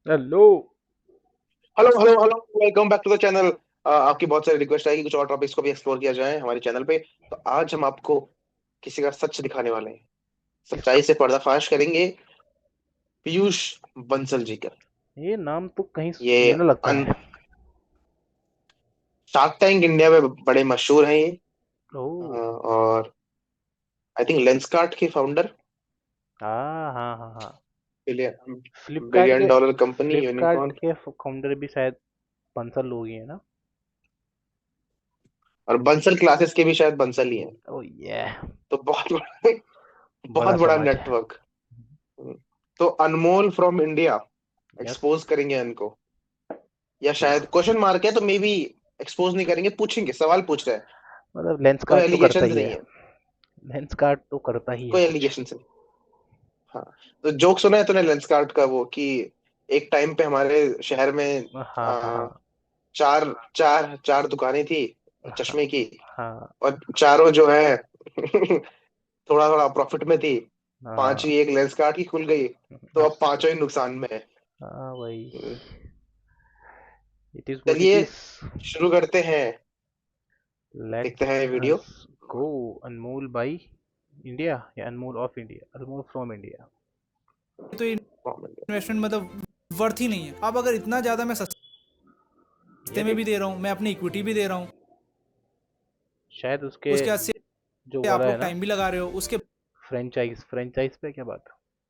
Hello. Hello hello hello, welcome back to the channel. आपकी बहुत सारी रिक्वेस्ट आएगी कुछ और टॉपिक्स को भी एक्सप्लोर किया जाए हमारे चैनल पे। तो आज हम आपको किसी का सच दिखाने वाले हैं। किसका? सच्चाई से पर्दाफाश करेंगे पीयूष बंसल जी का। ये नाम तो कहीं ये सुना लगता अन है। शार्क टैंक इंडिया में बड़े मशहूर हैं ये। ओह। और आई थिंक लेंसकार्ट के फाउंडर। हाँ हाँ हाँ हाँ। बिलियन फ्लिपकार्ट बिलियन के डॉलर कंपनी फ्लिपकार्ट यूनिकॉर्न। के फाउंडर भी शायद बंसल लोग ही है ना। और बंसल क्लासेस के भी शायद बंसल ही हैं। ओह ये तो बहुत बड़ा, बहुत बड़ा बड़ा समाज है। नेटवर्क। तो अनमोल फ्रॉम इंडिया यस। एक्सपोज करेंगे इनको। या शायद क्वेश्चन मार्क है तो मे बी एक्सपोज नहीं करेंगे, पूछेंगे, सवाल पूछ रहे हैं। मतलब लेंस कोई कार्ट तो करता एलिगेशन ही है। नहीं है। लेंस कार्ट तो करता ही है कोई कुछ। एलिगेशन नहीं। हाँ। तो जोक सुना है तूने लेंसकार्ट का, वो कि एक टाइम पे हमारे शहर में हाँ हाँ आ, हाँ चार चार चार दुकानें थी हाँ चश्मे की। हाँ और चारों जो है थोड़ा थोड़ा प्रॉफिट में थी। हाँ पांचवी एक लेंसकार्ट की खुल गई, तो अब पांचों ही नुकसान में है। हाँ भाई। इट इज व्हाट इट चलिए इज। शुरू करते हैं। लेट देखते हैं ये video. Us go. Anmol by India या Anmol of India, Anmol from India. तो इन्वेस्टमेंट मतलब वर्थ ही नहीं है। अब अगर इतना ज़्यादा मैं सस्ते यार में एक भी दे रहा हूँ, मैं अपनी इक्विटी भी दे रहा हूँ, शायद उसके उसके बाद जो से वाला आप है लोग ना, टाइम भी लगा रहे हो उसके। फ्रेंचाइज पे क्या बात?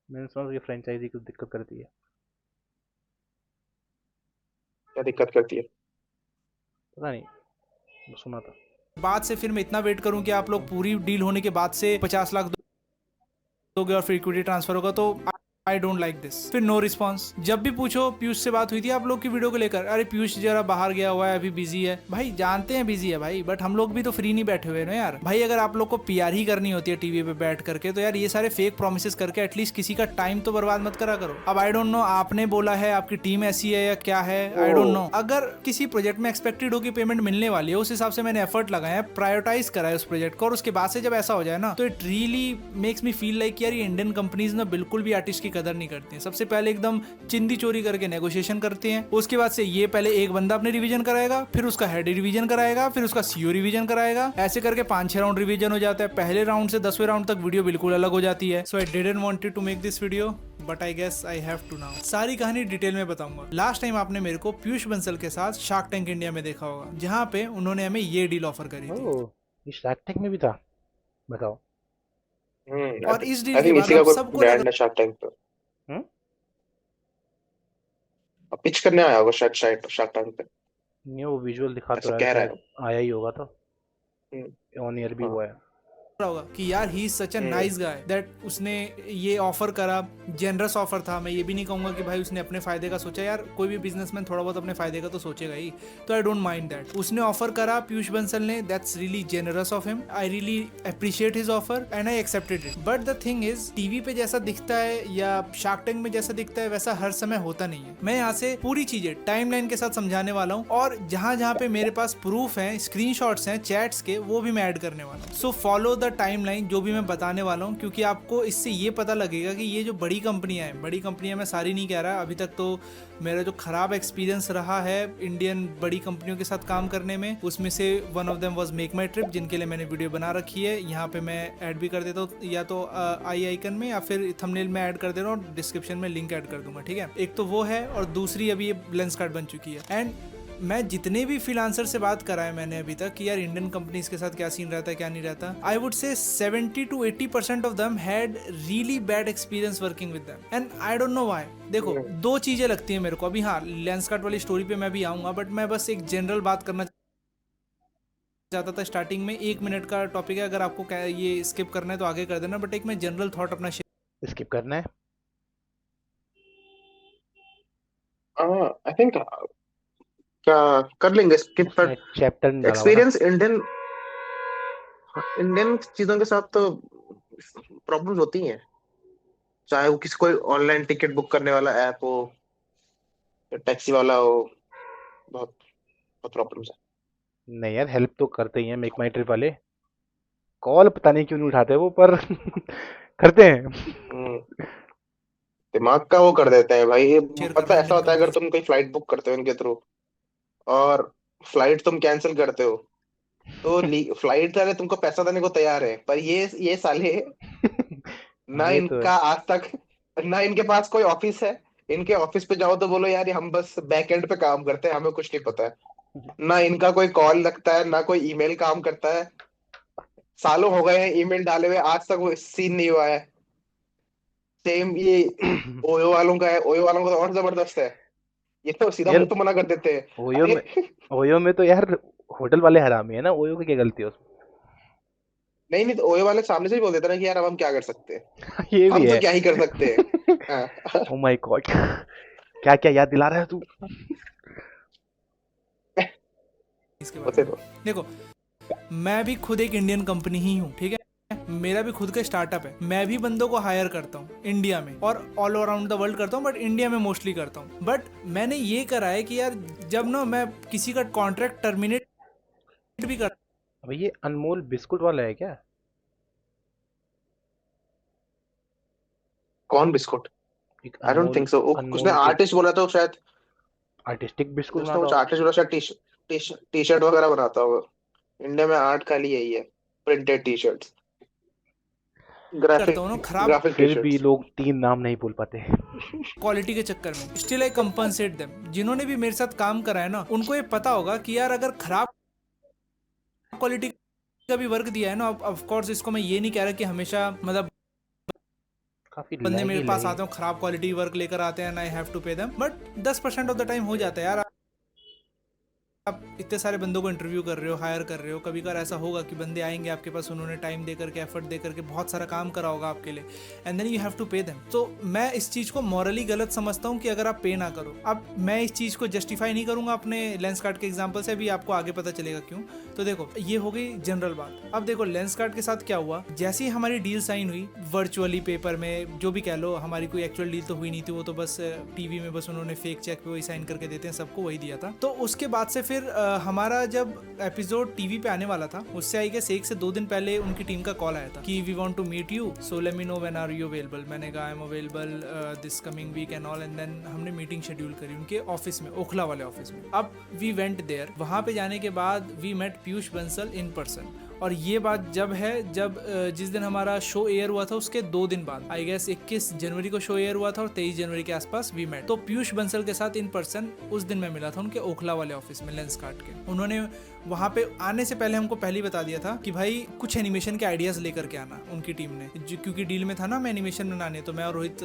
मैंने सुना कि फ्रेंचाइजी कुछ दिक्कत करती है। क्या दिक्कत करती है? पता नहीं, वो सुना था। बाद से फिर मैं इतना वेट करूँ कि आप लोग पूरी डील होने के बाद से 50 लाख दोगे और फिर इक्विटी ट्रांसफर होगा, तो आई डोंट लाइक दिस। फिर नो रिस्पॉन्स। जब भी पूछो, पीयूष से बात हुई थी आप लोग की वीडियो को लेकर, अरे पीयूष जरा बाहर गया हुआ है, अभी बिजी है। भाई जानते हैं बिजी है भाई, बट हम लोग भी तो फ्री नहीं बैठे हुए ना यार। भाई अगर आप लोग को पीआर ही करनी होती है टीवी पे बैठ करके, तो यार ये सारे फेक प्रोमिस करके एटलीस्ट किसी का टाइम तो बर्बाद मत करा करो। अब आई डोंट नो आपने बोला है, आपकी टीम ऐसी है या क्या है, आई डोंट नो। अगर किसी प्रोजेक्ट में एक्सपेक्टेड हो कि पेमेंट मिलने वाली है, उस हिसाब से मैंने एफर्ट लगाया है, प्रायोरिटाइज करा है उस प्रोजेक्ट को, और उसके बाद से जब ऐसा हो जाए ना, तो it really makes me feel like यार ये इंडियन कंपनीज ना बिल्कुल भी आर्टिस्ट की कदर नहीं करती हैं। सबसे पहले एकदम चिंदी चोरी करके नेगोशिएशन करते हैं, उसके बाद से ये पहले एक बंदा अपने रिवीजन कराएगा, फिर उसका हेड रिवीजन कराएगा, फिर उसका सीओ रिवीजन कराएगा, ऐसे करके 5-6 राउंड रिवीजन हो जाता है। पहले राउंड से 10वें राउंड तक वीडियो बिल्कुल अलग हो जाती है। So I didn't wanted to make this video, but I guess I have to now. सारी कहानी डिटेल में बताऊंगा। लास्ट टाइम आपने मेरे को पीयूष बंसल के साथ शार्क टैंक इंडिया में देखा होगा, जहां पे उन्होंने हमें ये डील ऑफर करी थी। ओह, ये शार्क टैंक में भी था? बताओ। और इस डील आई के थिंक बाद इसी अब का कोई सबको लग ब्रांड है शार्क टैंक पे। हम्म। अब पिच करने आया होगा शायद शायद शार्क टैंक पे। नहीं, वो विजुअल दिखा तो ऐसा रहा है, कह रहा है शायद वो। आया ही होगा तो। हम्म, ऑन ईयर भी हाँ। हुआ है। रहा होगा कि यार he is such a hmm, nice guy that उसने ये ऑफर करा। जेनरस ऑफर था। मैं ये भी नहीं कहूंगा कि भाई उसने अपने फायदे का सोचा, यार कोई भी बिजनेसमैन थोड़ा बहुत अपने फायदे का तो सोचेगा ही। तो आई डोंट माइंड दैट उसने ऑफर करा पीयूष बंसल ने, that's really generous of him. I really appreciate his offer and I accepted it. But the thing is, TV पे जैसा दिखता है या शार्क टैंक में जैसा दिखता है वैसा हर समय होता नहीं है। मैं यहाँ से पूरी चीजें टाइमलाइन के साथ समझाने वाला हूँ, और जहां जहां पे मेरे पास प्रूफ है, स्क्रीनशॉट्स हैं चैट्स के, वो भी मैं ऐड करने वाला हूँ। सो फॉलो द टाइमलाइन जो भी मैं बताने वाला हूँ, क्योंकि आपको इससे ये पता लगेगा कि ये जो बड़ी कंपनियां हैं, बड़ी कंपनियां मैं सारी नहीं कह रहा, अभी तक तो मेरा जो खराब एक्सपीरियंस रहा है इंडियन बड़ी कंपनियों के साथ काम करने में, उसमें से one of them was make my trip, जिनके लिए मैंने वीडियो बना रखी है। यहाँ पे मैं ऐड भी कर देता हूँ, या तो आई आइकन में या फिर थंबनेल में ऐड कर दे रहा हूँ, डिस्क्रिप्शन में लिंक ऐड कर दूंगा, ठीक है। एक तो वो है, और दूसरी अभी ये लेंस कार्ड बन चुकी है। एंड मैं जितने भी फ्रीलांसर से बात करा है मैंने अभी तक कि यार इंडियन कंपनीज के साथ क्या सीन रहता है क्या नहीं रहता, I would say 70 to 80% of them had really bad experience working with them, and I don't know why. देखो, हम्म। दो चीजें लगती है मेरे को अभी। हाँ, लेंसकार्ट वाली स्टोरी पे मैं भी आऊंगा, बट मैं बस एक जनरल बात करना चाहता था स्टार्टिंग में। 1 मिनट का टॉपिक है, अगर आपको ये स्किप करना है तो आगे कर देना, बट एक मैं जनरल थॉट अपना स्किप करना है? आई थिंक कर लेंगे स्किप, पर उसने चैप्टर नहीं डाला हुआ ना। एक्सपीरियंस इंडियन इंडियन चीजों के साथ तो प्रॉब्लम्स होती हैं। चाहे वो किसी कोई ऑनलाइन टिकट बुक करने वाला ऐप हो या टैक्सी वाला हो, बहुत बहुत प्रॉब्लम्स नहीं यार, हेल्प तो करते ही हैं मेक माई ट्रिप वाले। कॉल पता नहीं क्यों नहीं उठाते वो, पर करते हैं। है। दिमाग का वो कर देते हैं भाई। ये शेयर कर पता रहा है है ऐसा इंडियन होता है, अगर कंपनीज। तुम कोई फ्लाइट बुक करते हो इनके थ्रू और फ्लाइट तुम कैंसिल करते हो, तो फ्लाइट वाले तुमको पैसा देने को तैयार है, पर ये साले ना ये तो है। इनका आज तक, ना इनके पास कोई ऑफिस है। इनके ऑफिस पे जाओ तो बोलो यार ये हम बस बैक एंड पे काम करते हैं, हमें कुछ नहीं पता है। ना इनका कोई कॉल लगता है, ना कोई ईमेल काम करता है। सालों हो गए हैं ईमेल डाले हुए, आज तक वो सीन नहीं हुआ है। सेम ये ओयो वालों का है, ओयो वालों का तो और जबरदस्त है। ये तो सीधा यार मुंह पे मना कर देते हैं। ओयो अरे में ओयो में तो यार होटल वाले हरामी है ना, ओयो की क्या गलती है उसमें? नहीं नहीं, तो ओयो वाले सामने से ही बोल देते हैं ना कि यार अब हम क्या कर सकते हैं, ये भी हम तो है। क्या ही कर सकते हैं। हाँ। ओ माय गॉड, क्या क्या याद दिला रहा है तू? इसके बारे बस ये में तो। देखो, मैं भी खुद एक इंडियन कंपनी ही हूँ, ठीक है। मेरा भी खुद का स्टार्टअप है, मैं भी बंदों को हायर करता हूँ इंडिया में और ऑल अराउंड द वर्ल्ड करता हूँ, बट इंडिया में मोस्टली करता हूँ। बट मैंने ये करा है कि यार जब ना मैं किसी का कॉन्ट्रैक्ट टर्मिनेट भी कर, अबे ये अनमोल बिस्कुट वाला है क्या? कौन बिस्कुट? एक I don't Anmol, think so. उसने अनमोल के आर्टिस्ट बोला तो शायद, आर्टिस्टिक बिस्कुट उसने बनाता कुछ होगा। आर्टिस्ट बोला शायद। टी शर्ट वगैरह बनाता होगा। इंडिया में आर्ट खाली यही है, प्रिंटेड टी शर्ट्स, करता हूँ ग्राफिक ना खराब ग्राफिक टी फिर भी शर्ट्स। लोग 3 नाम नहीं बोल पाते। क्वालिटी के चक्कर में स्टिल आई कंपनसेट देम। जिन्होंने भी मेरे साथ काम करा है ना, उनको ये पता होगा कि यार अगर खराब क्वालिटी का भी वर्क दिया है ना, ऑफ कोर्स इसको मैं ये नहीं कह रहा कि हमेशा मतलब काफ़ी बंदे मेरे लैगी पास लगी। आते हैं खराब क्वालिटी वर्क लेकर आते हैं, I have to pay them, but 10% of the time हो जाता है यार। आप इतने सारे बंदों को इंटरव्यू कर रहे हो, हायर कर रहे हो, कभी कभार ऐसा होगा कि बंदे आएंगे आपके पास, उन्होंने टाइम दे करके, एफर्ट दे करके बहुत सारा काम करा होगा आपके लिए, and then you have to pay them. तो मैं इस चीज़ को मॉरली गलत समझता हूँ कि अगर आप पे ना करो। अब मैं इस चीज़ को जस्टिफाई नहीं करूंगा अपने लेंस कार्ड के एग्जाम्पल से, अभी आपको आगे पता चलेगा क्यों। तो देखो, ये हो गई जनरल बात। अब देखो लेंस कार्ड के साथ क्या हुआ, जैसे ही हमारी डील साइन हुई वर्चुअली पेपर में, जो भी कह लो, हमारी कोई एक्चुअल डील तो हुई नहीं थी, वो तो बस टीवी में बस उन्होंने फेक चेक पे वही साइन करके देते हैं सबको, वही दिया था। तो उसके बाद से फिर हमारा जब एपिसोड टीवी पे आने वाला था, उससे आई गेस 1 से 2 दिन पहले उनकी टीम का कॉल आया था कि we want to meet you, so let me know when are you available. मैंने कहा I am available this coming week and all, and then हमने मीटिंग शेड्यूल करी उनके ऑफिस में, ओखला वाले ऑफिस में। अब वी वेंट देयर, वहां पे जाने के बाद we met Piyush Bansal in person. और ये बात जब है, जब जिस दिन हमारा शो एयर हुआ था उसके 2 दिन बाद, आई गेस 21 जनवरी को शो एयर हुआ था और 23 जनवरी के आसपास वी मेट। तो पीयूष बंसल के साथ इन पर्सन उस दिन मैं मिला था उनके ओखला वाले ऑफिस में लेंस कार्ड के। उन्होंने वहाँ पे आने से पहले हमको पहले ही बता दिया था कि भाई कुछ एनिमेशन के आइडियाज़ लेकर के आना, उनकी टीम ने, क्योंकि डील में था ना मैं एनिमेशन बनाने, तो मैं और रोहित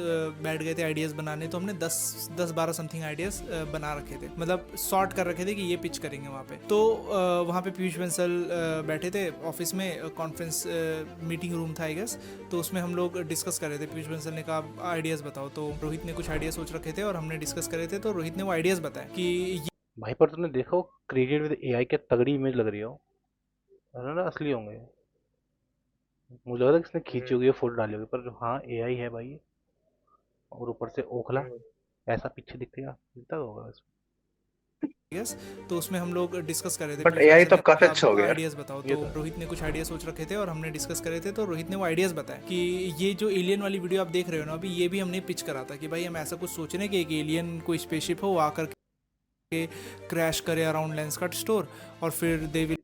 बैठ गए थे आइडियाज़ बनाने। तो हमने 10-12 समथिंग आइडियाज़ बना रखे थे, मतलब सॉर्ट कर रखे थे कि ये पिच करेंगे वहाँ पे। तो वहाँ पे पीयूष बंसल बैठे थे ऑफिस में, कॉन्फ्रेंस मीटिंग रूम था आई गेस। तो उसमें हम लोग डिस्कस कर रहे थे। पीयूष बंसल ने कहा आइडियाज़ बताओ, तो रोहित ने कुछ आइडिया सोच रखे थे और हमने डिस्कस करे थे। तो रोहित ने वो आइडियाज़ बताया कि भाई पर तुमने देखो क्रिएटेड विद एआई, क्या तगड़ी इमेज लग रही हो, है ना? असली होंगे। मुझे लग रहा है किसने खींची होगी फोटो डाली होगी, पर हाँ एआई है भाई। और ऊपर से ओखला ऐसा पीछे दिखता होगा इसमें। यस। तो उसमें हम लोग डिस्कस कर रहे थे। बट पीयूष एआई बंसल तो ने काफी कहा अच्छा हो गया यार। आइडियाज़ बताओ, ये तो तो है। रोहित ने कुछ आइडिया सोच रखे थे और हमने डिस्कस करे थे। तो रोहित ने वो आइडियाज़ बताया कि ये जो एलियन वाली वीडियो आप देख रहे हो ना अभी, ये भी हमने पिच करा था कि भाई हम ऐसा कुछ सोच रहे हैं कि एक एलियन कोई स्पेसशिप हो, वो आकर के क्रैश करे अराउंड लेंस कार्ड स्टोर, और फिर दे विल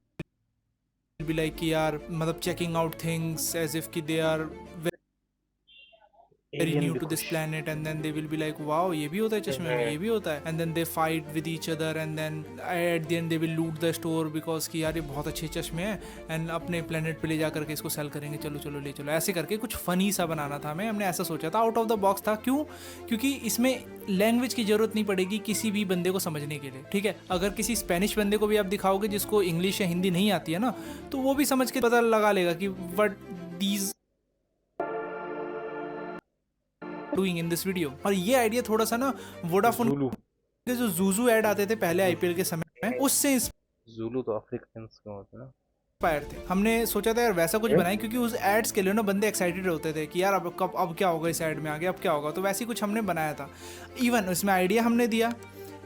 बी लाइक कि यार मतलब checking out things as if कि they are very alien new भी टू दिस खुश। Planet, and then they will be like wow ये भी होता है चश्मे में, ये भी होता है, and then they fight with each other, and then at the end they will loot the store because कि यार ये बहुत अच्छे चश्मे हैं, एंड अपने प्लेनेट पे ले जा करके इसको सेल करेंगे, चलो चलो ले चलो, ऐसे करके कुछ फनी सा बनाना था हमें। हमने ऐसा सोचा था, आउट ऑफ द बॉक्स था। क्यों? क्योंकि इसमें लैंग्वेज की जरूरत नहीं पड़ेगी किसी भी बंदे को समझने के लिए, ठीक है। अगर किसी स्पेनिश बंदे को भी आप दिखाओगे जिसको इंग्लिश या हिंदी नहीं आती है ना, तो वो भी समझ के पता लगा लेगा कि what these doing in this video. और ये आइडिया थोड़ा सा ना वोडाफोन जूलू। के जो जूजू ऐड आते थे पहले आईपीएल के समय में, उससे जूलू तो अफ्रीकन के होते हैं ना। इंस्पायर थे। हमने सोचा था यार वैसा कुछ बनाए, क्योंकि उस एड्स के लिए ना बंदे एक्साइटेड होते थे कि यार अब क्या होगा, इस एड में आगे अब क्या होगा। तो वैसे कुछ हमने बनाया था। इवन उसमें आइडिया हमने दिया,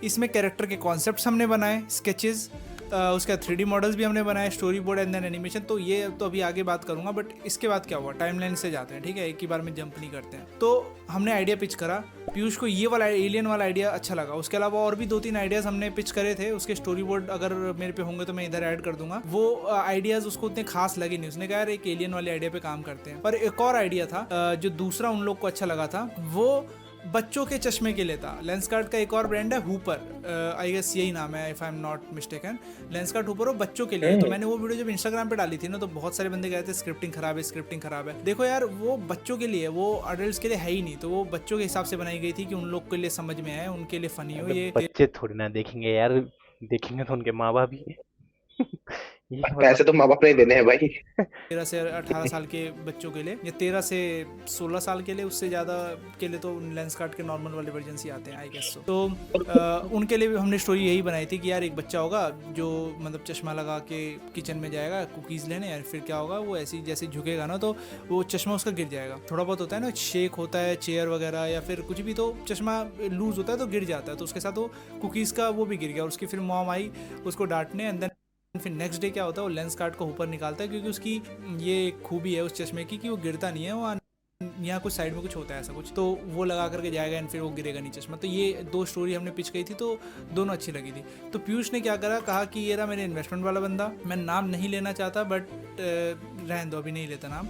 इसमें कैरेक्टर के कॉन्सेप्ट्स हमने बनाए, स्केचेस, उसका 3D मॉडल्स भी हमने बनाए, story board and then animation. तो ये तो अभी आगे बात करूंगा, बट इसके बाद क्या हुआ, टाइमलाइन से जाते हैं, ठीक है, एक ही बार में जंप नहीं करते हैं। तो हमने आइडिया पिच करा, पीयूष को ये वाला एलियन वाला आइडिया अच्छा लगा। उसके अलावा और भी 2-3 आइडियाज़ हमने पिच करे थे, उसके स्टोरी बोर्ड अगर मेरे पे होंगे तो मैं इधर ऐड कर दूंगा। वो आइडियाज़ उसको उतने खास लगे नहीं, उसने कहा यार एक एलियन वाले आइडिया पे काम करते हैं। पर एक और आइडिया था जो दूसरा उन लोग को अच्छा लगा था, वो बच्चों के चश्मे के लिए था। लेंसकार्ट का एक और ब्रांड है हुपर, आई गेस यही नाम है if I am not mistaken. Lenskart Hooper वो बच्चों के लिए है। तो मैंने वो वीडियो जब इंस्टाग्राम पे डाली थी ना, तो बहुत सारे बंदे कह रहे थे स्क्रिप्टिंग खराब है, स्क्रिप्टिंग खराब है। देखो यार, वो बच्चों के लिए, वो अडल्ट्स के लिए है ही नहीं। तो वो बच्चों के हिसाब से बनाई गई थी कि उन लोग के लिए समझ में आए, उनके लिए फनी हो। ये बच्चे थोड़ी ना देखेंगे यार, देखेंगे तो उनके माँ बाप ही। ये पैसे तो माँ बाप ने ही देने हैं भाई। 13 से 18 साल के बच्चों के लिए, या 13 से 16 साल के लिए, उससे ज़्यादा के लिए तो लेंसकार्ट के नॉर्मल वाले वर्जन ही आते हैं आई गेस। तो उनके लिए भी हमने स्टोरी यही बनाई थी कि यार एक बच्चा होगा जो मतलब चश्मा लगा के किचन में जाएगा कुकीज़ लेने, यार फिर क्या होगा, वो ऐसी जैसे झुकेगा ना तो वो चश्मा उसका गिर जाएगा। थोड़ा बहुत होता है ना, शेक होता है चेयर वगैरह या फिर कुछ भी, तो चश्मा लूज़ होता है तो गिर जाता है। तो उसके साथ वो कुकीज़ का वो भी गिर गया, और उसकी फिर मॉम आई उसको डांटने। एंड देन फिर नेक्स्ट डे क्या होता है, वो लेंस कार्ड को ऊपर निकालता है, क्योंकि उसकी ये खूबी है उस चश्मे की कि वो गिरता नहीं है, वो यहाँ कुछ साइड में कुछ होता है ऐसा कुछ, तो वो लगा करके जाएगा एंड फिर वो गिरेगा नहीं चश्मा। तो ये 2 स्टोरी हमने पिच की थी, तो दोनों अच्छी लगी थी। तो पीयूष ने क्या करा, कहा कि ये रहा मेरे इन्वेस्टमेंट वाला बंदा, मैं नाम नहीं लेना चाहता, बट रहने दो, अभी नहीं लेता नाम,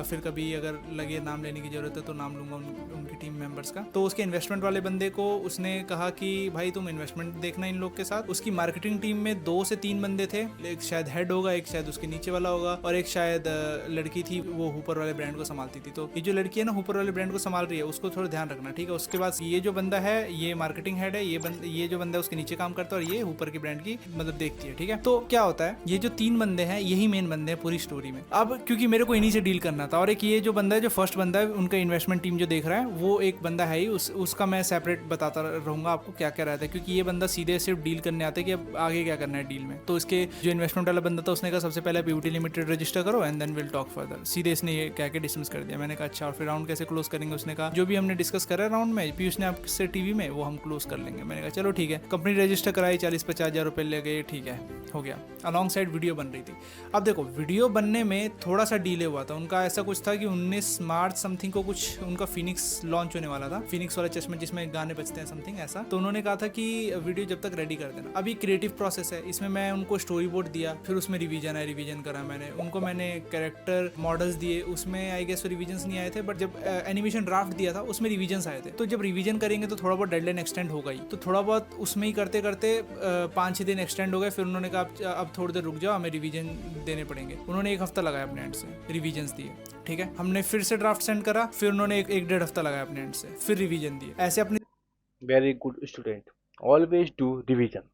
फिर कभी अगर लगे नाम लेने की ज़रूरत है तो नाम लूँगा उनकी टीम मेंबर्स का। तो उसके इन्वेस्टमेंट वाले बंदे को उसने कहा कि भाई तुम इन्वेस्टमेंट देखना इन लोग के साथ। उसकी मार्केटिंग टीम में 2 से 3 बंदे थे, एक शायद हेड होगा, एक शायद उसके नीचे वाला होगा, और एक शायद लड़की थी, वो हुपर वाले ब्रांड को संभालती थी। तो ये जो लड़की है ना हुपर वाले ब्रांड को संभाल रही है, उसको थोड़ा ध्यान रखना, ठीक है। उसके बाद ये जो बंदा है ये मार्केटिंग हेड है, ये जो बंदा है उसके नीचे काम करता है, और ये हुपर की ब्रांड की मतलब देखती है, ठीक है। तो क्या होता है, ये जो 3 बंदे हैं यही मेन बंदे हैं पूरी स्टोरी में। अब क्योंकि मेरे को इन्हीं से डील करना था, और एक ये जो बंदा है, जो फर्स्ट बंदा है, उनका इन्वेस्टमेंट टीम जो देख रहा है, वो एक बंदा है ही, उसका मैं सेपरेट बताता रहूंगा आपको क्या क्या रहता है, क्योंकि ये बंदा सीधे सिर्फ डील करने आता है कि अब आगे क्या करना है डील में। तो इसके जो इन्वेस्टमेंट वाला बंदा था उसने कहा सबसे पहले पीयूटी लिमिटेड रजिस्टर करो and then will talk further. सीधे इसने ये कह के डिसमिस कर दिया। मैंने कहा अच्छा, और फिर राउंड कैसे क्लोज करेंगे? उसने कहा जो भी हमने डिस्कस करा राउंड में पीयूष ने आपसे टीवी में, वो हम क्लोज कर लेंगे। मैंने कहा चलो ठीक है। कंपनी रजिस्टर कराई, 40-50 हज़ार रुपये ले गए, ठीक है, हो गया। अलॉन्ग साइड वीडियो बन रही थी। अब देखो वीडियो बनने में थोड़ा सा डिले हुआ था। उनका ऐसा कुछ था कि 19 मार्च समथिंग को कुछ उनका फिनिक्स लॉन्च होने वाला था, फिनिक्स वाला चश्मा जिसमें गाने बजते हैं समथिंग ऐसा। तो उन्होंने कहा था कि वीडियो जब तक रेडी कर देना। अभी क्रिएटिव प्रोसेस है, इसमें मैं उनको स्टोरी बोर्ड दिया, फिर उसमें रिवीजन करा मैंने उनको, मैंने कैरेक्टर मॉडल्स दिए, उसमें आई गेस रिवीजन नहीं आए थे, बट जब एनिमेशन ड्राफ्ट दिया था उसमें रिवीजन आए थे। तो जब रिवीजन करेंगे तो थोड़ा बहुत डेडलाइन एक्सटेंड हो गई, तो थोड़ा बहुत उसमें ही करते करते 5-6 दिन एक्सटेंड हो गए। फिर उन्होंने कहा अब थोड़ी देर रुक जाओ, हमें रिवीजन देने पड़ेंगे। उन्होंने 1 हफ्ता लगाया अपने एंड से, रिवीजन दिए, ठीक है। हमने फिर से ड्राफ्ट सेंड करा, फिर उन्होंने 1-1.5 हफ्ता लगाया अपने एंड से, फिर रिवीजन दिए। ऐसे अपनी very good student, always do revision.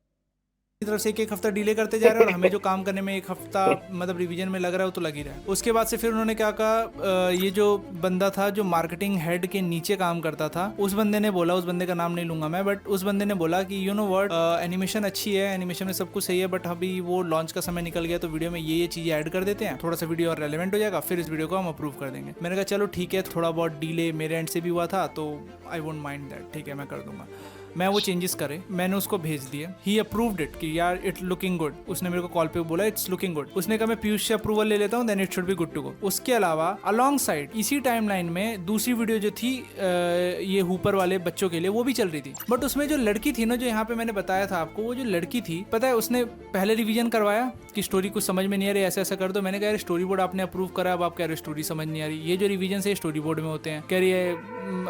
तरफ से 1-1 हफ्ता डिले करते जा रहे हैं, और हमें जो काम करने में 1 हफ्ता मतलब रिवीजन में लग रहा है वो तो लग ही रहा है। उसके बाद से फिर उन्होंने क्या कहा, ये जो बंदा था जो मार्केटिंग हेड के नीचे काम करता था, उस बंदे ने बोला, उस बंदे का नाम नहीं लूंगा मैं, बट उस बंदे ने बोला कि यू नो व्हाट, एनिमेशन अच्छी है, एनिमेशन में सब कुछ सही है, बट अभी वो लॉन्च का समय निकल गया, तो वीडियो में ये चीज़ें ऐड कर देते हैं, थोड़ा सा वीडियो और रेलेवेंट हो जाएगा, फिर इस वीडियो को हम अप्रूव कर देंगे। मैंने कहा चलो ठीक है, थोड़ा बहुत डिले मेरे एंड से भी हुआ था, तो आई वोंट माइंड दैट, ठीक है मैं कर दूंगा। मैं वो चेंजेस करे, मैंने उसको भेज दिए, ही अप्रूव्ड इट कि यार इट लुकिंग गुड। उसने मेरे को कॉल पे बोला इट्स लुकिंग गुड। उसने कहा मैं पीयूष से अप्रूवल ले लेता हूँ, then it should be good to go. उसके अलावा अलॉन्ग साइड इसी टाइमलाइन में दूसरी वीडियो जो थी ये हुपर वाले बच्चों के लिए, वो भी चल रही थी। बट उसमें जो लड़की थी ना, जो यहाँ पे मैंने बताया था आपको, वो जो लड़की थी, पता है उसने पहले रिवीजन करवाया कि स्टोरी कुछ समझ में नहीं आ रही, ऐसा ऐसा कर दो। मैंने कहा यार स्टोरी बोर्ड आपने अप्रूव करा, अब आप कह रहे स्टोरी समझ नहीं आ रही, ये जो रिवीजन से स्टोरी बोर्ड में होते हैं। कह रही है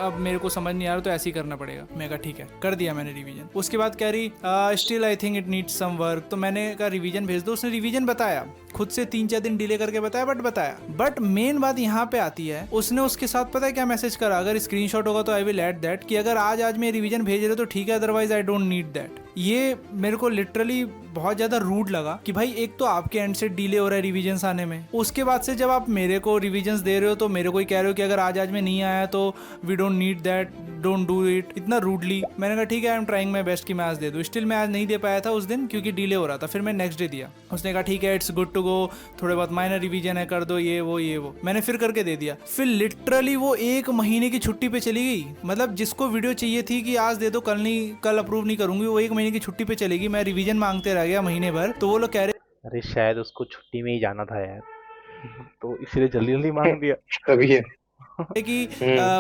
अब मेरे को समझ नहीं आ रहा, तो ऐसे ही करना पड़ेगा। मैं कहा ठीक है, कर दिया मैंने रिवीजन। उसके बाद कह रही still I think it needs some work. तो मैंने कहा रिवीजन भेज दो। उसने रिवीजन बताया, खुद से 3-4 दिन डिले करके बताया, बट बताया। बट मेन बात यहाँ पे आती है, उसने उसके साथ पता है क्या मैसेज करा, अगर स्क्रीनशॉट होगा तो आई विल ऐड दैट, कि अगर आज मैं रिवीजन भेज रहे तो ठीक है, otherwise I don't need that. ये मेरे को लिटरली बहुत ज़्यादा रूड लगा कि भाई एक तो आपके एंड से डिले हो रहा है रिवीजन्स आने में, उसके बाद से जब आप मेरे को रिवीजन्स दे रहे हो तो मेरे को ही कह रहे हो कि अगर आज में नहीं आया तो we don't need that, don't do it, इतना रूडली। मैंने कहा ठीक है, I am trying my best कि मैं आज दे दूँ। स्टिल मैं आज नहीं दे पाया था उस दिन क्योंकि डिले हो रहा था। फिर मैं नेक्स्ट डे दिया। उसने कहा ठीक है, इट्स गुड टू गो, थोड़े बहुत माइनर रिवीजन है, कर दो ये वो। मैंने फिर करके दे दिया। फिर लिटरली वो 1 महीने की छुट्टी पे चली गई। मतलब जिसको वीडियो चाहिए थी कि आज दे दो, कल अप्रूव नहीं करूंगी, वो 1 महीने की छुट्टी पे चलेगी। मैं रिवीजन मांगते रह गया महीने भर। तो वो लोग कह रहे अरे शायद उसको छुट्टी में ही जाना था यार, तो इसलिए जल्दी जल्दी मांग दिया। तभी है। कि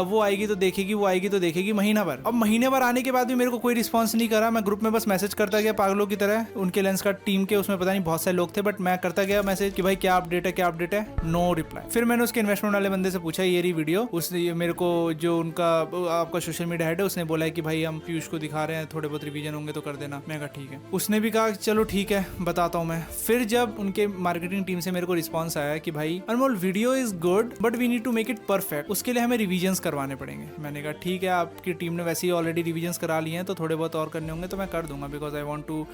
वो आएगी तो देखेगी, वो आएगी तो देखेगी, महीना भर। अब महीने भर आने के बाद भी मेरे को कोई रिस्पांस नहीं करा। मैं ग्रुप में बस मैसेज करता गया पागलों की तरह। उनके लेंस कार्ड टीम के उसमें पता नहीं बहुत सारे लोग थे, बट मैं करता गया मैसेज कि भाई क्या अपडेट है। No reply. फिर मैंने उसके इन्वेस्टमेंट वाले बंदे से पूछा ये रही वीडियो। उसने मेरे को, जो उनका आपका सोशल मीडिया हेड है, उसने बोला है कि भाई हम पीयूष को दिखा रहे हैं, थोड़े बहुत रिवीजन होंगे तो कर देना। मैं कहा ठीक है। उसने भी कहा चलो ठीक है, बताता हूँ मैं। फिर जब उनके मार्केटिंग टीम से मेरे को रिस्पॉन्स आया कि भाई Anmol video is good but we need to make it perfect, उसके लिए हमें रिवीजन करवाने पड़ेंगे। मैंने कहा ठीक है, आपकी टीम ने वैसे ही ऑलरेडी रिवीजन्स करा लिए हैं, तो थोड़े बहुत और करने होंगे तो मैं कर दूंगा, because I want to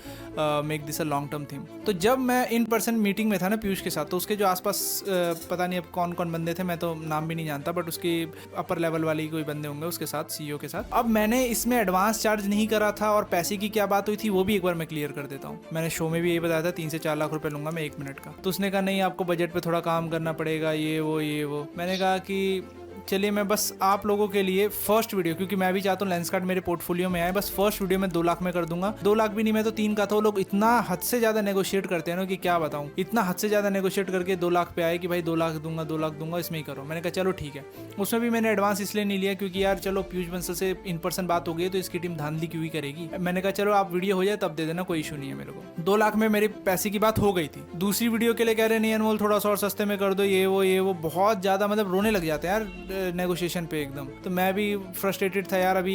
make this a long term theme. तो जब मैं इन पर्सन मीटिंग में था ना पीयूष के साथ, तो उसके जो आसपास पता नहीं अब कौन कौन बंदे थे, मैं तो नाम भी नहीं जानता, बट उसके अपर लेवल वाले ही कोई बंदे होंगे उसके साथ, सीईओ के साथ। अब मैंने इसमें एडवांस चार्ज नहीं करा था, और पैसे की क्या बात हुई थी वो भी एक बार मैं क्लियर कर देता हूँ। मैंने शो में भी यही बताया था 3 से 4 लाख रुपए लूंगा मैं 1 मिनट का। तो उसने कहा नहीं, आपको बजट पे थोड़ा काम करना पड़ेगा, ये वो। मैंने कहा कि चलिए मैं बस आप लोगों के लिए फर्स्ट वीडियो, क्योंकि मैं भी चाहता हूँ लेंस कार्ड मेरे पोर्टफोलियो में आए, बस फर्स्ट वीडियो में 2 लाख में कर दूंगा। 2 लाख भी नहीं, मैं तो 3 का था। वो लोग इतना हद से ज्यादा नेगोशिएट करते हैं ना कि क्या बताऊं, इतना हद से ज्यादा नेगोशिएट करके 2 लाख पे आए कि भाई 2 लाख दूंगा, इसमें ही करो। मैंने कहा चलो ठीक है। उसमें भी मैंने एडवांस इसलिए नहीं लिया क्योंकि यार चलो पीयूष बंसल से इन पर्सन बात हो गई तो इसकी टीम धांधली क्यों ही करेगी। मैंने कहा चलो आप वीडियो हो जाए तब दे देना, कोई इशू नहीं है मेरे को। 2 लाख में मेरे पैसे की बात हो गई थी। दूसरी वीडियो के लिए कह रहे नहीं अनमोल थोड़ा सा और सस्ते में कर दो, ये वो बहुत ज्यादा, मतलब रोने लग जाते हैं यार नेगोशिएशन पे एकदम। तो मैं भी फ्रस्ट्रेटेड था यार, अभी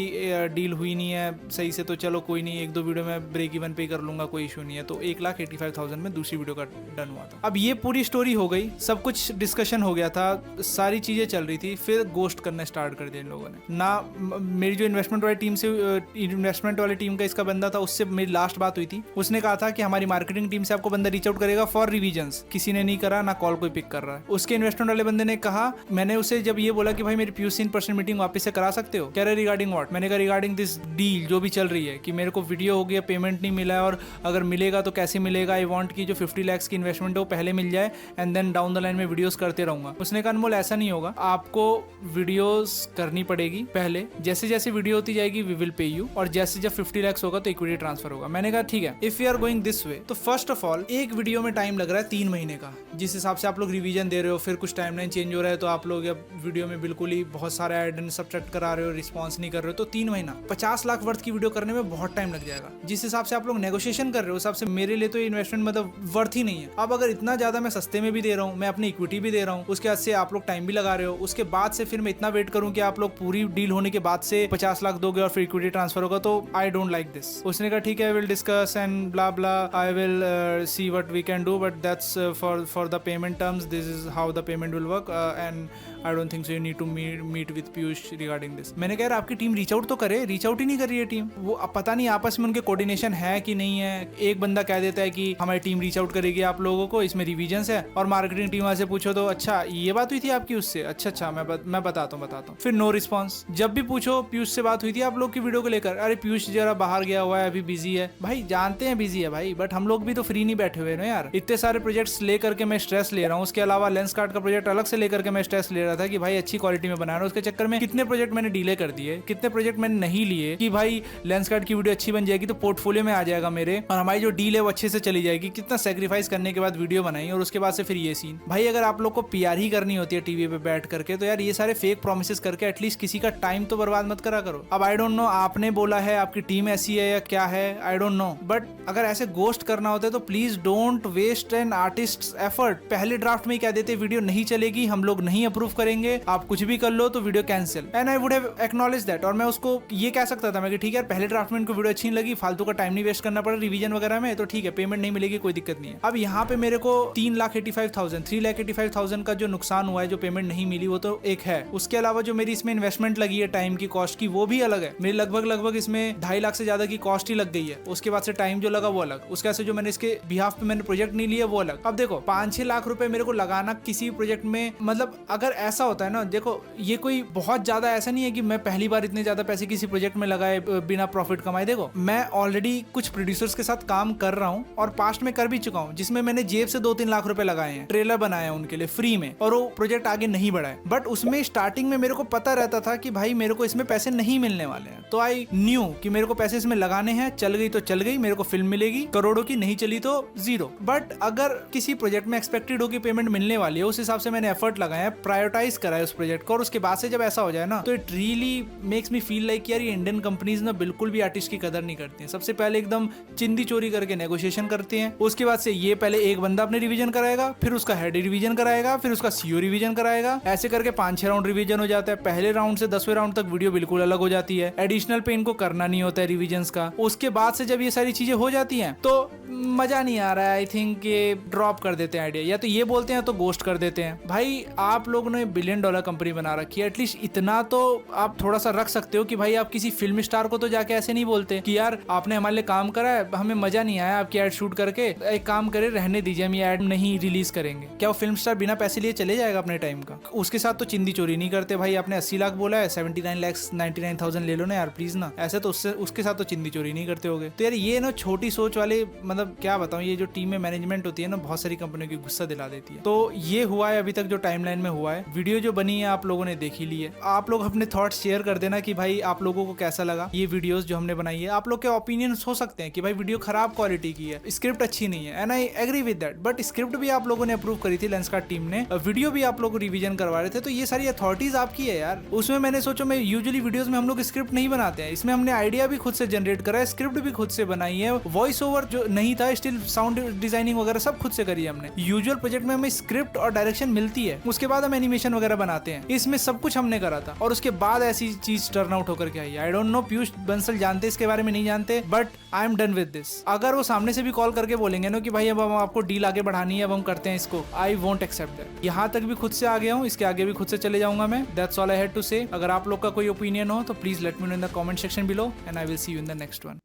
डील हुई नहीं है सही से, तो चलो कोई नहीं, 1-2 वीडियो में ब्रेक इवन पे कर लूंगा, कोई इशू नहीं है। तो 1,85,000 में दूसरी वीडियो का डन हुआ था। अब ये पूरी स्टोरी हो गई, सब कुछ डिस्कशन हो गया था, सारी चीजें चल रही थी। फिर गोस्ट करना स्टार्ट कर दिया इन लोगों ने ना। मेरी जो इन्वेस्टमेंट वाली टीम का इसका बंदा था, उससे मेरी लास्ट बात हुई थी। उसने कहा था कि हमारी मार्केटिंग टीम से आपको बंदा रीच आउट करेगा फॉर रिवीजन्स। किसी ने नहीं करा, ना कॉल कोई पिक कर रहा है। उसके इन्वेस्टमेंट वाले बंदे ने कहा, मैंने उसे जब ये बोला कि भाई मेरी पीयूष इन पर्सन मीटिंग वापस से करा सकते हो, कह रहे रिगार्डिंग व्हाट। मैंने कहा रिगार्डिंग दिस डील जो भी चल रही है, कि मेरे को वीडियो हो गया, पेमेंट नहीं मिला है, और अगर मिलेगा तो कैसे मिलेगा। आई वांट कि जो 50 लाख की इन्वेस्टमेंट है वो पहले मिल जाए, and then down the line में वीडियोस करते रहूंगा। उसने कहा अनमोल ऐसा नहीं होगा, आपको वीडियोस करनी पड़ेगी पहले, जैसे जैसे वीडियो होती जाएगी वी विल पे यू, और जैसे जब 50 लाख होगा तो इक्विटी ट्रांसफर होगा। मैंने कहा ठीक है, if you are going this way, तो फर्स्ट ऑफ ऑल एक वीडियो में टाइम लग रहा है 3 महीने का, जिस हिसाब से आप लोग रिवीजन दे रहे हो, फिर कुछ टाइमलाइन चेंज हो रहा है, तो आप लोग अब वीडियो में बिल्कुल ही बहुत सारे ऐड एंड सब्ट्रैक्ट करा रहे हो, रिस्पॉन्स नहीं कर रहे हो, तो 3 महीना 50 लाख वर्थ की वीडियो करने में बहुत टाइम लग जाएगा। जिस हिसाब से आप लोग नेगोशिएशन कर रहे हो, हिसाब से मेरे लिए तो ये इन्वेस्टमेंट मतलब वर्थ ही नहीं है। अब अगर इतना ज्यादा मैं सस्ते में भी दे रहा हूँ, मैं अपनी इक्विटी भी दे रहा हूँ, उसके बाद से आप लोग टाइम भी लगा रहे हो, उसके बाद से फिर मैं इतना वेट करूँ कि आप लोग पूरी डील होने के बाद से 50 लाख दोगे और फिर इक्विटी ट्रांसफर होगा, तो आई डोंट लाइक दिस। उसने कहा ठीक है, I will discuss and blah blah, I will see what we can do, but that's for the payment terms, this is how the payment will work, and I don't think so you need to meet with Piyush regarding this. मैंने कहा आपकी team reach out तो करे, reach out ही नहीं कर रही है team. वो पता नहीं आपस में उनके कोऑर्डिनेशन है कि नहीं है। एक बंदा कह देता है कि हमारी टीम रीच आउट करेगी आप लोगों को, इसमें रिवीजन्स है, और मार्केटिंग टीम वाले से पूछो तो अच्छा ये बात हुई थी आपकी उससे, अच्छा मैं बताता हूँ। फिर नो रिस्पॉन्स। जब भी पूछो पीयूष से बात हुई थी आप लोग की वीडियो को लेकर, अरे पीयूष जरा बाहर गया हुआ है, अभी बिजी है। भाई जानते हैं बिजी है भाई, बट हम लोग भी तो फ्री नहीं बैठे हुए ना यार। इतने सारे प्रोजेक्ट्स लेकर के मैं स्ट्रेस ले रहा हूँ, उसके अलावा लेंस कार्ड का प्रोजेक्ट अलग से लेकर के मैं स्ट्रेस ले रहा था कि भाई अच्छी क्वालिटी में बना रहा हूँ। उसके चक्कर में कितने प्रोजेक्ट मैंने डिले कर दिए, कितने प्रोजेक्ट मैंने नहीं लिए कि भाई लेंस कार्ड की वीडियो अच्छी बन जाएगी तो पोर्टफोलियो में आ जाएगा मेरे, और हमारी जो डील है वो अच्छे से चली जाएगी। कितना सेक्रीफाइस करने के बाद वीडियो बनाई, और उसके बाद से फिर ये सीन। भाई अगर आप लोग को पीआर ही करनी होती है टीवी पे बैठ करके, तो यार ये सारे फेक प्रोमिसेस करके एटलीस्ट किसी का टाइम तो बर्बाद मत करा करो। अब आई डोंट नो आपने बोला है, आपकी टीम ऐसी है या क्या है, आई डोंट नो, बट अगर ऐसे गोस्ट करना होता है तो please don't waste an artist effort. पहले ड्राफ्ट में ही कह देते वीडियो नहीं चलेगी, हम लोग नहीं अप्रूव करेंगे, आप कुछ भी कर लो तो video cancel, and I would have acknowledge that. और मैं उसको ये कह सकता था मैं कि ठीक है पहले ड्राफ्ट में इनको वीडियो अच्छी नहीं लगी, फालतू का टाइम नहीं वेस्ट करना पड़ा रिवीजन वगैरह में, तो ठीक है पेमेंट नहीं मिलेगी, कोई दिक्कत नहीं है। अब यहाँ पे मेरे को 3,85,000 का जो नुकसान हुआ है, जो पेमेंट नहीं मिली, वो तो एक है। उसके अलावा जो मेरी इसमें इन्वेस्टमेंट लगी है टाइम की, कॉस्ट की, वो भी अलग है। मेरी लगभग इसमें 2.5 लाख से ज्यादा की कॉस्ट ही लग गई है। उसके बाद से टाइम जो लगा वो अलग, उसके बाद से जो मैंने इसके बिहाफ पे मैंने प्रोजेक्ट नहीं लिया वो अलग। अब देखो 5-6 लाख रुपए मेरे को लगाना किसी प्रोजेक्ट में, मतलब अगर ऐसा होता है ना, देखो ये कोई बहुत ज्यादा ऐसा नहीं है कि मैं पहली बार इतने ज्यादा पैसे किसी प्रोजेक्ट में लगाए बिना प्रॉफिट कमाए। देखो मैं ऑलरेडी कुछ प्रोड्यूसर्स के साथ काम कर रहा हूँ और पास्ट में कर भी चुका हूँ, जिसमें मैंने जेब से 2-3 लाख रुपए लगाए हैं, ट्रेलर बनाया उनके लिए फ्री में, और वो प्रोजेक्ट आगे नहीं बढ़ा है। बट उसमें स्टार्टिंग में मेरे को पता रहता था कि भाई मेरे को इसमें पैसे नहीं मिलने वाले हैं, तो आई न्यू कि मेरे को पैसे इसमें लगाने हैं, चल गई तो चल गई, मेरे को फिल्म मिलेगी करोड़ों की, नहीं चली तो जीरो। बट अगर किसी प्रोजेक्ट में एक्सपेक्टेड हो कि पेमेंट मिलने वाली है, उस हिसाब से मैंने एफर्ट लगाया, प्रायोरिटाइज करा है उस प्रोजेक्ट को, और उसके बाद से जब ऐसा हो जाए ना, तो it really makes me feel like यार ये इंडियन कंपनीज ना बिल्कुल भी आर्टिस्ट की कदर नहीं करती हैं। सबसे पहले एकदम चिंदी चोरी करके नेगोशिएशन करते हैं, उसके बाद से ये पहले एक बंदा अपने रिवीजन कराएगा, फिर उसका हेड रिवीजन कराएगा, फिर उसका सीओ रिवीजन कराएगा, ऐसे करके 5-6 राउंड रिवीजन हो जाता है। पहले राउंड से 10वें राउंड तक वीडियो बिल्कुल अलग हो जाती है, एडिशनल पे इनको करना नहीं होता है रिवीजन्स का। उसके बाद से जब ये सारी चीजें हो जाती हैं तो मजा नहीं आ रहा है, आई थिंक ये ड्रॉप कर देते हैं आइडिया, या तो ये बोलते हैं तो गोस्ट कर देते हैं। भाई आप लोगों ने $1 बिलियन कंपनी बना रखी है, एटलीस्ट इतना तो आप थोड़ा सा रख सकते हो कि भाई आप किसी फिल्म स्टार को तो जाके ऐसे नहीं बोलते कि यार आपने हमारे लिए काम करा है, हमें मजा नहीं आया आपकी एड शूट करके, एक काम करे रहने दीजिए, हम ये एड नहीं रिलीज करेंगे। क्या वो फिल्म स्टार बिना पैसे लिए चले जाएगा अपने टाइम का? उसके साथ तो चिंदी चोरी नहीं करते। भाई आपने 80 लाख बोला है, 79,99,000 ले लो ना यार प्लीज ना, ऐसे तो उसके साथ तो चिंदी चोरी नहीं करते होगे। तो यार ये ना छोटी सोच वाले, मतलब क्या बताऊं, ये जो टीम में मैनेजमेंट होती है ना, बहुत सारी कंपनियों की गुस्सा दिला देती है। तो ये हुआ है अभी तक जो टाइमलाइन में हुआ है। वीडियो जो बनी है आप लोगों ने देख ही ली है, आप लोग अपने थॉट्स शेयर कर देना कि भाई आप लोगों को कैसा लगा ये वीडियोस जो हमने बनाई है। आप लोग के ओपिनियंस हो सकते हैं कि भाई वीडियो खराब क्वालिटी की है, स्क्रिप्ट अच्छी नहीं है, and I agree with that, but script भी आप लोगों ने अप्रूव करी थी लेंसकार्ट टीम ने, वीडियो भी आप लोग रिवीजन करवा रहे थे, तो ये सारी अथॉरिटीज आपकी है यार। उसमें मैंने सोचा, मैं यूजुअली वीडियोस में हम लोग स्क्रिप्ट नहीं बनाते हैं, इसमें हमने आइडिया भी खुद से जनरेट करा है, स्क्रिप्ट भी खुद से बनाई है, वॉइस ओवर जो नहीं था, स्टिल साउंड डिजाइनिंग वगैरह सब खुद से करी है हमने। यूजुअल प्रोजेक्ट में हमें स्क्रिप्ट और डायरेक्शन मिलती है, उसके बाद हम एनिमेशन वगैरह बनाते हैं, इसमें सब कुछ हमने करा था, और उसके बाद ऐसी चीज टर्न आउट होकर के आई। I don't know Piyush Bansal जानते इसके बारे में नहीं जानते, but I am done with this. अगर वो सामने से भी कॉल करके बोलेंगे ना कि भाई अब हम आपको डील आगे बढ़ानी है, अब हम करते हैं इसको, आई वोंट एक्सेप्ट दैट। यहाँ तक भी खुद से आ गया हूँ, इसके आगे भी खुद से चले जाऊंगा मैं। That's all I had to say. अगर आप लोग का कोई ओपिनियन हो तो please let me know in the comment section below, and I will see you in the next one.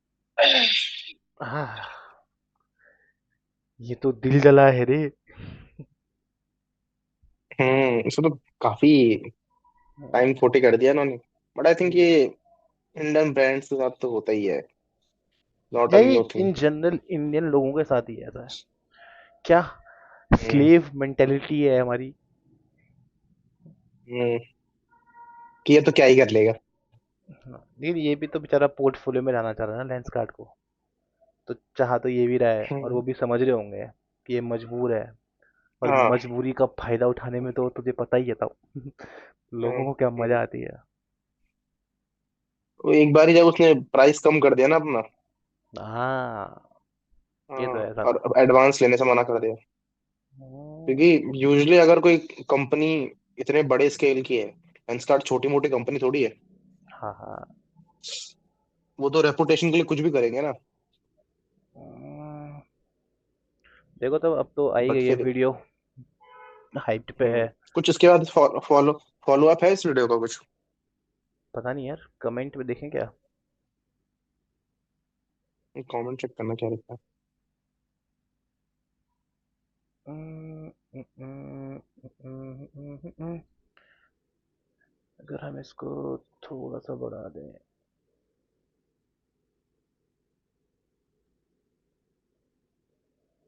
ये तो दिल जला है रे। इसको तो काफी टाइम 40 कर दिया इन्होंने, बट आई थिंक ये इंडियन ब्रांड्स के साथ तो होता ही है, नॉट अ यही new thing. In general Indian लोगों के साथ ही ऐसा है। क्या स्लेव मेंटेलिटी है हमारी। कि ये तो क्या ही कर लेगा। लेकिन ये भी तो बेचारा पोर्टफोलियो में लाना चाह रहा है ना लेंसकार्ट को, तो चाह तो ये भी रहा है, और वो भी समझ रहे होंगे कि ये मजबूर है, और हाँ। मजबूरी का फायदा उठाने में तो तुझे पता ही है था लोगों को क्या मजा आती है। वो एक बार ही जब उसने प्राइस कम कर दिया ना अपना, हाँ, ये हाँ, तो ऐसा और था। एडवांस लेने से मना कर दिया, हम्म, क्योंकि यूजुअली अगर कोई कंपनी इतने बड़े स्केल की है, लेंसकार्ट छोटी मोटी कंपनी थोड़ी है, हाँ हाँ। वो तो रेपुटेशन के लिए कुछ भी करेंगे ना। हम्म, देखो तो अब तो आई बट गई है फिर वीडियो, हाइप पे है। कुछ इसके बाद फॉलो फॉलो अप है इस वीडियो का कुछ? पता नहीं यार, कमेंट में देखें क्या। कमेंट चेक करना क्या रहता है। हम्म, हम्म, हम्म, अगर हम इसको थोड़ा सा बढ़ा दें,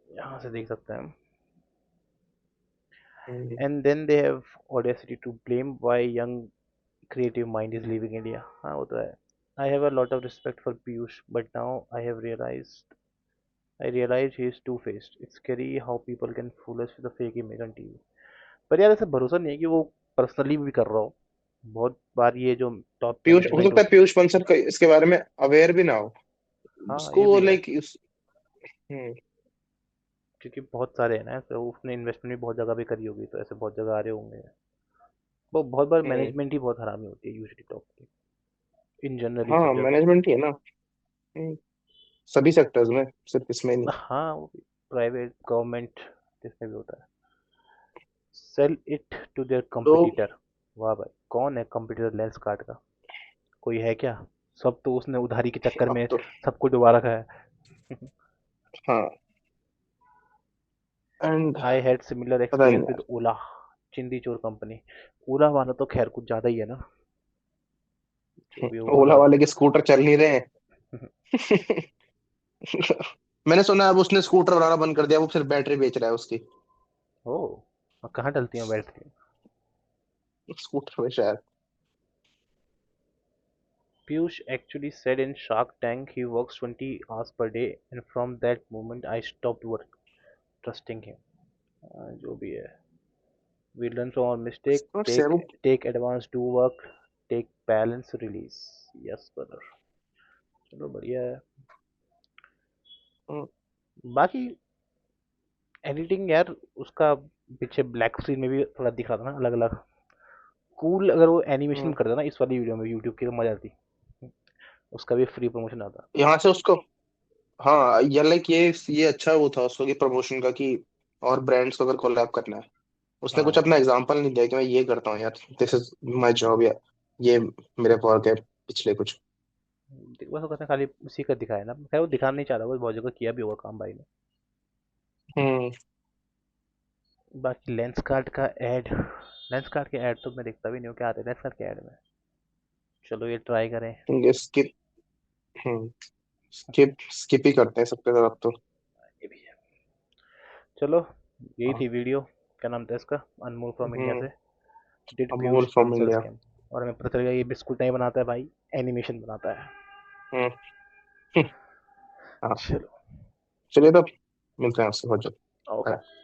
यहाँ से देख सकते हैं। हम्म, And then they have audacity to blame why young creative mind is leaving India. हाँ वो तो है। I have a lot of respect for Piyush, but now I realize he is two-faced. It's scary how people can fool us with a fake image on TV. पर यार ऐसे भरोसा नहीं है कि वो पर्सनली भी कर रहा हो। बहुत बार ये जो टॉप पीयूष, हो मैनेजमेंट सकता है होती पीयूष बंसल का इसके बारे में अवेयर भी ना हो, है, हाँ ये उसको भी है, लाइक हम्म क्योंकि बहुत सारे हैं ना, तो उसने इन्वेस्टमेंट भी बहुत जगह पे करी होगी, तो ऐसे बहुत जगह आ रहे होंगे। वो बहुत बार हम्म, मैनेजमेंट ही बहुत हरामी होती है यूजुअली टॉप की, इन जनरली सब हाँ जगह। मैनेजमेंट ही है ना। हम्म, सभी सेक्टर्स में, सिर्फ इसमें नहीं। हाँ वो भी प्राइवेट गवर्नमेंट जिसमें भी होता है। सेल इट टू देयर तो कंपटीटर। वाह भाई, कौन है कंपटीटर लेंस कार्ड का? कोई है क्या? सब तो उसने उधारी के चक्कर अब में तो सबको डुबा रखा है। हाँ, एंड आई हैड सिमिलर पता नहीं एक्सपीरियंस विद यार। ओला। चिंदी चोर कंपनी। ओला वाला तो खैर कुछ ज्यादा ही है ना, जो भी ओला ओला वाला। वाले के स्कूटर चल नहीं रहे हैं। मैंने सुना है अब उसने स्कूटर बनाना बंद कर दिया, वो सिर्फ बैटरी बेच रहा है उसकी, ओ, और कहाँ डलती है बैटरी? स्कूटर में शायद। Piyush actually said in Shark Tank he works 20 hours per day, and from that moment I stopped trusting him. जो भी है, we learn from our mistake, बस यार वो take advance, do work, take balance, release. Yes brother, चलो बढ़िया है। बाकी एडिटिंग यार, उसका पीछे ब्लैक स्क्रीन में भी थोड़ा दिखा था ना अलग अलग कूल। अगर वो एनिमेशन करता ना इस वाली वीडियो में, यूट्यूब की तो मजा आती, उसका भी फ्री प्रमोशन आता। यहाँ से उसको, हाँ ये लाइक ये अच्छा वो था उसको कि प्रमोशन का, कि और ब्रांड्स को अगर कोलैब करना है। उसने कुछ हाँ, अपना एग्जांपल नहीं दिया कि मैं ये करता हूँ यार, दिस इज माय जॉब, या ये मेरे वर्क है पिछले कुछ। बस वो कहते हैं खाली उसी का दिखाया ना, खैर वो दिखाना नहीं चाह रहा, वो बहुत जगह किया भी होगा काम भाई ने। हम्म। बाकी लेंस कार्ड के ऐड तो मैं देखता भी नहीं हूँ, क्या आते हैं लेंस कार्ड के ऐड में। चलो ये ट्राई करें। ये स्किप, स्किप स्किप ही करते हैं सबके साथ अब तो। ये भी है। चलो, यही हाँ। थी वीडियो। क्या नाम था इसका? अनमोल फ्रॉम इंडिया हम्म। से। Did Amul Piyush from Bansal India. Scam. और हमें पता चल गया ये बिस्कुट नहीं बनाता है भाई, एनिमेशन बनाता है। हम्म। हाँ। चलो। चलिए तब मिलते हैं आपसे बहुत जल्द। ओके। Bye.